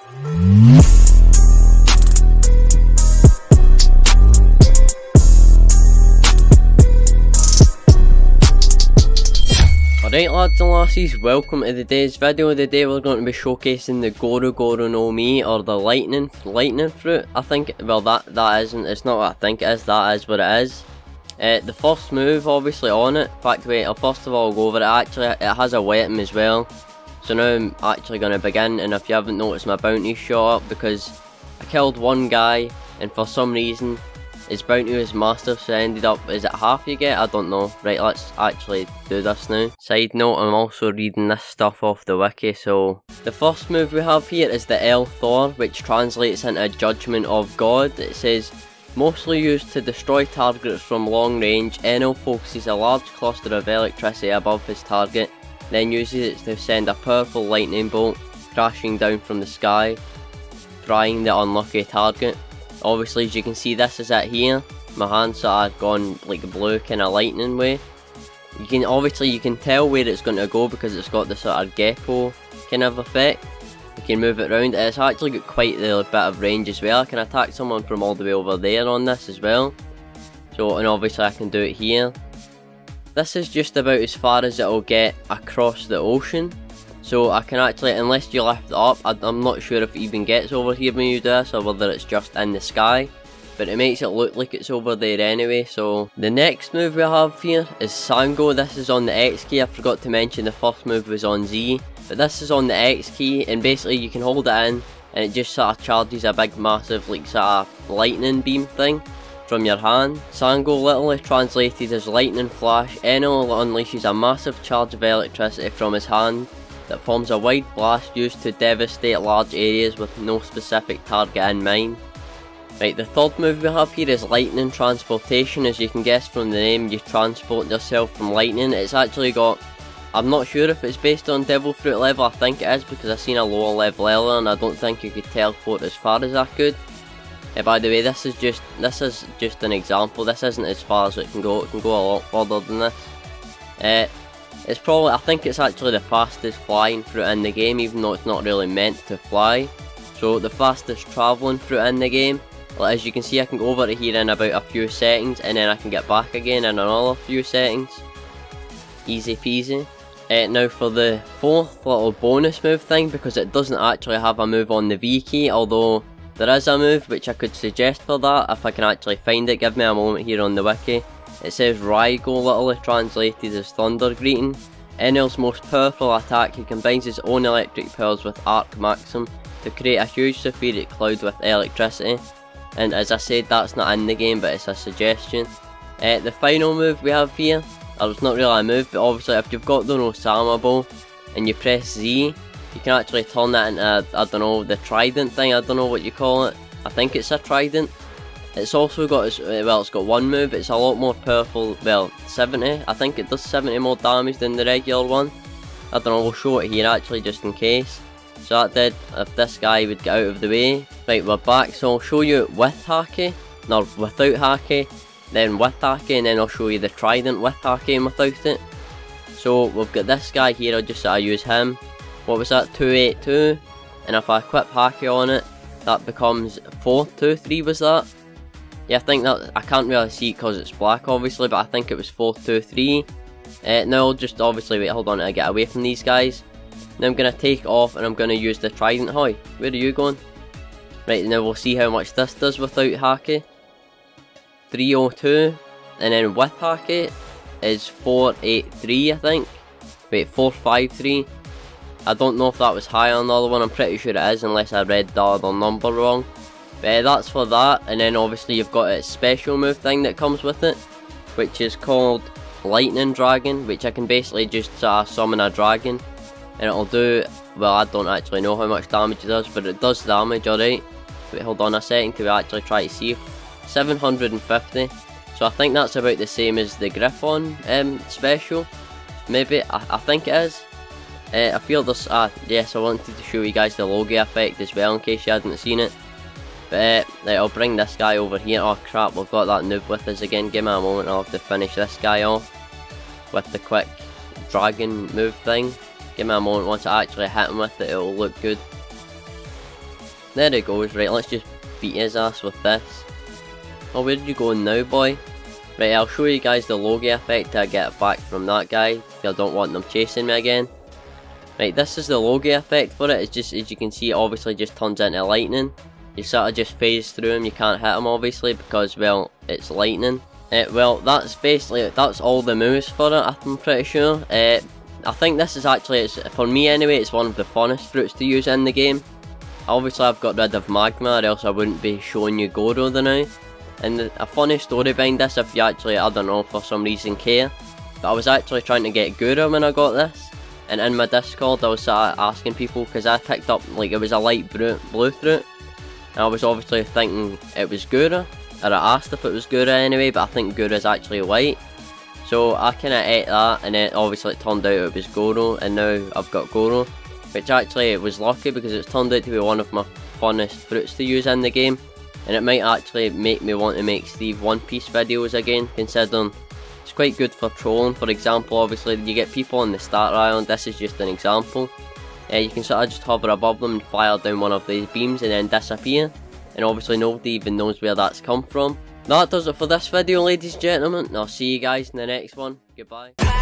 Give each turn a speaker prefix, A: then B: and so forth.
A: Alright lads and lassies, welcome to today's video. Today we're going to be showcasing the Goro Goro No Mi, or the lightning fruit. I think, well that isn't, it's not what I think it is, that is what it is. The first move obviously on it, in fact wait, I'll first of all go over it. Actually it has a weapon as well. So now I'm actually going to begin, and if you haven't noticed, my bounty shot up because I killed one guy and for some reason his bounty was massive, so I ended up, is it half you get? I don't know. Right, let's actually do this now. Side note, I'm also reading this stuff off the wiki, so... The first move we have here is the L Thor, which translates into Judgement of God. It says, mostly used to destroy targets from long range, Enel focuses a large cluster of electricity above his target, then uses it to send a powerful lightning bolt crashing down from the sky, frying the unlucky target. Obviously, as you can see, this is it here. My hand's sort of gone like blue, kind of lightning way. You can tell where it's going to go because it's got the sort of gecko kind of effect. You can move it around. It's actually got quite a bit of range as well. I can attack someone from all the way over there on this as well. So, and obviously I can do it here. This is just about as far as it'll get across the ocean. So I can actually, unless you lift it up, I'm not sure if it even gets over here when you do this, or whether it's just in the sky. But it makes it look like it's over there anyway. So the next move we have here is Sango. This is on the X key. I forgot to mention the first move was on Z. But this is on the X key, and basically you can hold it in and it just sort of charges a big massive like sort of lightning beam thing from your hand. Sango, literally translated as lightning flash, Enel unleashes a massive charge of electricity from his hand that forms a wide blast used to devastate large areas with no specific target in mind. Right, the third move we have here is lightning transportation. As you can guess from the name, you transport yourself from lightning. It's actually got, I'm not sure if it's based on devil fruit level, I think it is because I've seen a lower level earlier and I don't think you could teleport as far as I could. By the way, this is just an example. This isn't as far as it can go a lot further than this. It's probably, I think it's actually the fastest flying fruit in the game, even though it's not really meant to fly. So the fastest travelling fruit in the game. Well, as you can see, I can go over to here in about a few seconds, and then I can get back again in another few seconds. Easy peasy. Now for the fourth little bonus move thing, because it doesn't actually have a move on the V key, although there is a move which I could suggest for that if I can actually find it. Give me a moment here on the wiki. It says Rygo, literally translated as Thunder Greeting. Enel's most powerful attack, he combines his own electric powers with Arc Maxim to create a huge sulfuric cloud with electricity. And as I said, that's not in the game, but it's a suggestion. The final move we have here, or it's not really a move, but obviously if you've got the Osama bow and you press Z, you can actually turn that into, I don't know, the Trident thing, I don't know what you call it. I think it's a Trident. It's also got, well, it's got one move, it's a lot more powerful, well, 70, I think it does 70 more damage than the regular one. I don't know, we'll show it here actually just in case. So that did, if this guy would get out of the way. Right, we're back, so I'll show you with Haki, no, without Haki, then with Haki, and then I'll show you the Trident with Haki and without it. So we've got this guy here, I'll just use him. What was that, 282, and if I equip Haki on it, that becomes 423 was that? Yeah, I think that, I can't really see it because it's black obviously, but I think it was 423. Now I'll just obviously, wait, hold on, I get away from these guys. Now I'm going to take off and I'm going to use the Trident. Hoy, where are you going? Right, now we'll see how much this does without Haki. 302, and then with Haki is 483 I think. Wait, 453. I don't know if that was higher on the other one, I'm pretty sure it is unless I read the other number wrong. But that's for that, and then obviously you've got a special move thing that comes with it, which is called Lightning Dragon, which I can basically just summon a dragon, and it'll do, well, I don't actually know how much damage it does, but it does damage, alright. Wait, hold on a second till we actually try to see. 750, so I think that's about the same as the Griffon special, maybe, I think it is. I feel this, yes, I wanted to show you guys the logia effect as well in case you hadn't seen it. But I'll bring this guy over here. Oh crap, we've got that noob with us again. Give me a moment, I'll have to finish this guy off with the quick dragon move thing. Give me a moment, once I actually hit him with it, it'll look good. There it goes. Right, let's just beat his ass with this. Oh, where did you go now, boy? Right, I'll show you guys the logia effect to get back from that guy, if I don't want them chasing me again. Right, this is the logia effect for it. It's just, as you can see, it obviously just turns into lightning. You sort of just phase through him, you can't hit him obviously, because, well, it's lightning. Well, that's basically, that's all the moves for it, I'm pretty sure. I think this is actually, for me anyway, it's one of the funnest fruits to use in the game. Obviously I've got rid of Magma, or else I wouldn't be showing you Goro the now. And a funny story behind this, if you actually, I don't know, for some reason care, but I was actually trying to get Goro when I got this, and in my Discord I was sort of asking people, because I picked up, like, it was a light blue fruit, and I was obviously thinking it was Goro, or I asked if it was Goro anyway, but I think Goro is actually white, so I kind of ate that, and then obviously it turned out it was Goro, and now I've got Goro, which actually it was lucky, because it's turned out to be one of my funnest fruits to use in the game. And it might actually make me want to make Steve One Piece videos again, considering it's quite good for trolling. For example, obviously you get people on the starter island, this is just an example. You can sort of just hover above them and fire down one of these beams and then disappear. And obviously nobody even knows where that's come from. That does it for this video, ladies and gentlemen. I'll see you guys in the next one. Goodbye.